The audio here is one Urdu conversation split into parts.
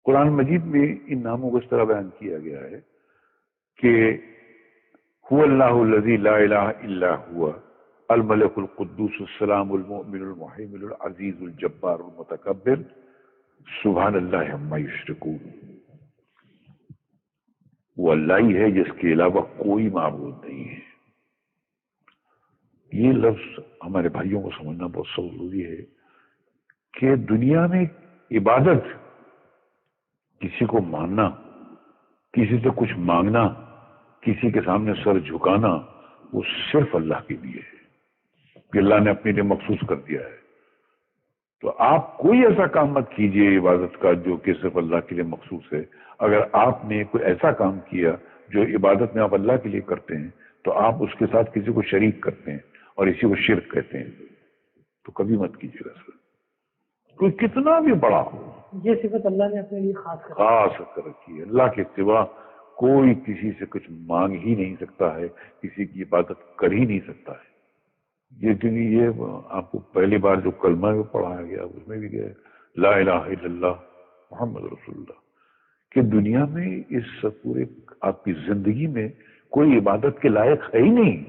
قرآن مجید میں ان ناموں کو اس طرح بیان کیا گیا ہے کہ هو اللہ الذی لا الہ الا هو الملک القدوس السلام المؤمن المحیمن العزیز الجبار المتکبر سبحان اللہ عما یشرکون. وہ اللہ ہی ہے جس کے علاوہ کوئی معبود نہیں ہے. یہ لفظ ہمارے بھائیوں کو سمجھنا بہت ضروری ہے کہ دنیا میں عبادت، کسی کو ماننا، کسی سے کچھ مانگنا، کسی کے سامنے سر جھکانا، وہ صرف اللہ کے لیے ہے کہ اللہ نے اپنے لیے مخصوص کر دیا ہے. تو آپ کوئی ایسا کام مت کیجئے عبادت کا جو کہ صرف اللہ کے لیے مخصوص ہے. اگر آپ نے کوئی ایسا کام کیا جو عبادت میں آپ اللہ کے لیے کرتے ہیں تو آپ اس کے ساتھ کسی کو شریک کرتے ہیں اور اسی کو شرک کہتے ہیں. تو کبھی مت کیجیے گا سر، کوئی کتنا بھی بڑا ہو. یہ صفت اللہ نے اپنے لیے خاص کر رکھی ہے. اللہ کے سوا کوئی کسی سے کچھ مانگ ہی نہیں سکتا ہے، کسی کی عبادت کر ہی نہیں سکتا ہے. یہ کیونکہ یہ آپ کو پہلی بار جو کلمہ میں پڑھایا گیا اس میں بھی گیا لا الہ الا اللہ محمد رسول اللہ، کہ دنیا میں اس پورے آپ کی زندگی میں کوئی عبادت کے لائق ہے ہی نہیں.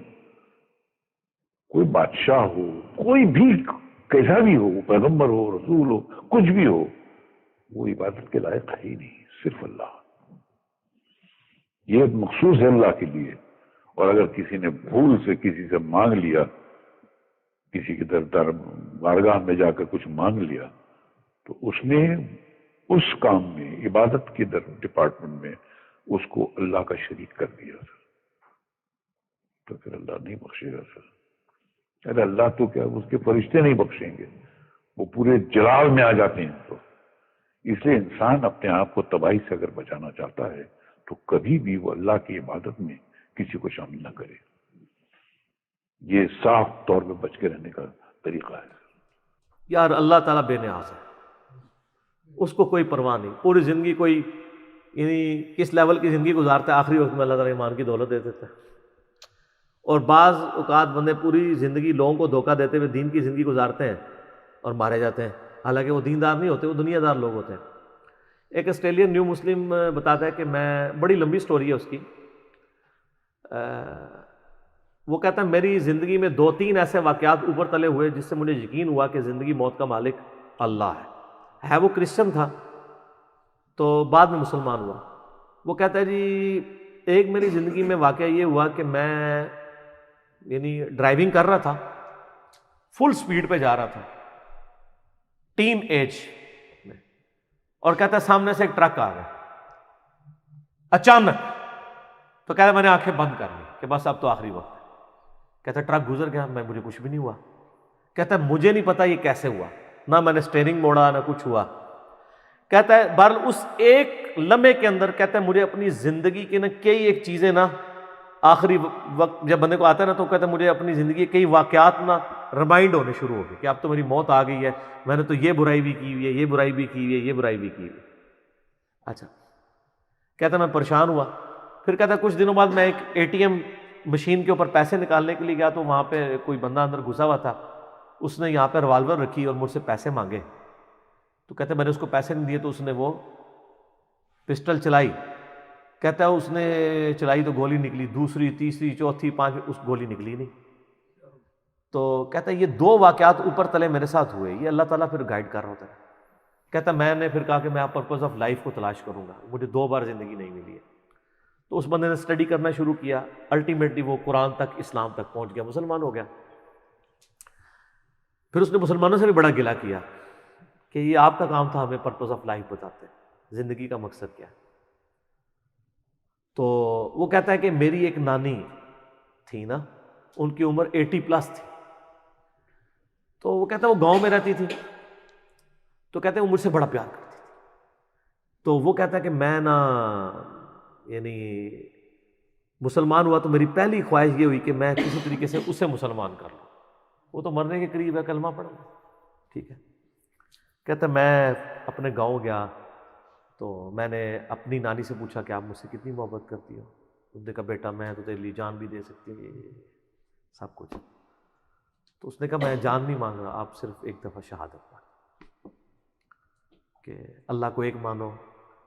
کوئی بادشاہ ہو، کوئی بھی کیسا بھی ہو، پیغمبر ہو، رسول ہو، کچھ بھی ہو، وہ عبادت کے لائق ہے ہی نہیں، صرف اللہ. یہ مخصوص ہے اللہ کے لیے. اور اگر کسی نے بھول سے کسی سے مانگ لیا، کسی کی در بارگاہ میں جا کر کچھ مانگ لیا، تو اس نے اس کام میں عبادت کے ڈپارٹمنٹ میں اس کو اللہ کا شریک کر دیا سر. تو پھر اللہ نہیں بخشے گا سر. ارے اللہ تو کیا اس کے فرشتے نہیں بخشیں گے، وہ پورے جلال میں آ جاتے ہیں. تو اس لیے انسان اپنے آپ کو تباہی سے اگر بچانا چاہتا ہے تو کبھی بھی وہ اللہ کی عبادت میں کسی کو شامل نہ کرے. یہ صاف طور پہ بچ کے رہنے کا طریقہ ہے. یار اللہ تعالیٰ بے نیاز ہے، اس کو کوئی پرواہ نہیں. پوری زندگی کوئی یعنی کس لیول کی زندگی گزارتا ہے، آخری وقت میں اللہ تعالیٰ ایمان کی دولت دے دیتا ہے. اور بعض اوقات بندے پوری زندگی لوگوں کو دھوکہ دیتے ہوئے دین کی زندگی گزارتے ہیں اور مارے جاتے ہیں، حالانکہ وہ دیندار نہیں ہوتے، وہ دنیا دار لوگ ہوتے ہیں. ایک آسٹریلین نیو مسلم بتاتا ہے کہ میں، بڑی لمبی سٹوری ہے اس کی، وہ کہتا ہے میری زندگی میں 2-3 ایسے واقعات اوپر تلے ہوئے جس سے مجھے یقین ہوا کہ زندگی موت کا مالک اللہ ہے. وہ کرسچن تھا تو بعد میں مسلمان ہوا. وہ کہتا ہے جی ایک میری زندگی میں واقعہ یہ ہوا کہ میں یعنی ڈرائیونگ کر رہا تھا، فل سپیڈ پہ جا رہا تھا ٹین ایج میں، اور کہتا ہے سامنے سے ایک ٹرک آ گیا اچانک. تو کہتا ہے میں نے آنکھیں بند کر لی کہ بس اب تو آخری وقت ہے. کہتا ہے ٹرک گزر گیا، مجھے کچھ بھی نہیں ہوا. کہتا ہے مجھے نہیں پتا یہ کیسے ہوا، نہ میں نے سٹیئرنگ موڑا نہ کچھ ہوا. کہتا ہے بہرحال اس ایک لمحے کے اندر کہتا ہے مجھے اپنی زندگی کی کئی ایک چیزیں آخری وقت جب بندے کو آتا ہے نا تو کہتا ہے مجھے اپنی زندگی کے کئی واقعات ریمائنڈ ہونے شروع ہو گئے کہ اب تو میری موت آ گئی ہے، میں نے تو یہ برائی بھی کی ہوئی ہے، یہ برائی بھی کی ہوئی ہے، یہ برائی بھی کی ہوئی ہے. اچھا کہتا ہے میں پریشان ہوا. پھر کہتا ہے کچھ دنوں بعد میں ایک ATM مشین کے اوپر پیسے نکالنے کے لیے گیا تو وہاں پہ کوئی بندہ اندر گھسا ہوا تھا. اس نے یہاں پہ ریوالور رکھی اور مجھ سے پیسے مانگے. تو کہتے ہیں میں نے اس کو پیسے نہیں دیے تو اس نے وہ پسٹل چلائی. کہتا ہے اس نے چلائی تو گولی نکلی، دوسری تیسری چوتھی پانچویں، اس گولی نکلی نہیں. تو کہتا ہے یہ 2 واقعات اوپر تلے میرے ساتھ ہوئے، یہ اللہ تعالیٰ پھر گائیڈ کر رہا ہوتا ہے. کہتا ہے میں نے پھر کہا کہ میں پرپز آف لائف کو تلاش کروں گا، مجھے 2 بار زندگی نہیں ملی ہے. تو اس بندے نے اسٹڈی کرنا شروع کیا، الٹیمیٹلی وہ قرآن تک، اسلام تک پہنچ گیا، مسلمان ہو گیا. پھر اس نے مسلمانوں سے بھی بڑا گلہ کیا کہ یہ آپ کا کام تھا ہمیں پرپز آف لائف بتاتے، زندگی کا مقصد کیا. تو وہ کہتا ہے کہ میری ایک نانی تھی نا، ان کی عمر 80+ تھی. تو وہ کہتا ہے وہ گاؤں میں رہتی تھی. تو کہتے ہیں وہ مجھ سے بڑا پیار کرتی تھی. تو وہ کہتا ہے کہ میں یعنی مسلمان ہوا تو میری پہلی خواہش یہ ہوئی کہ میں کسی طریقے سے اسے مسلمان کر لوں. وہ تو مرنے کے قریب ہے، کلمہ پڑھ لوں. ٹھیک ہے. کہتا ہے میں اپنے گاؤں گیا تو میں نے اپنی نانی سے پوچھا کہ آپ مجھ سے کتنی محبت کرتی ہو. اس نے کہا بیٹا میں تو تیرے لیے جان بھی دے سکتی ہوں، سب کچھ. تو اس نے کہا میں جان نہیں مانگ رہا، آپ صرف ایک دفعہ شہادت پڑھ کہ اللہ کو ایک مانو،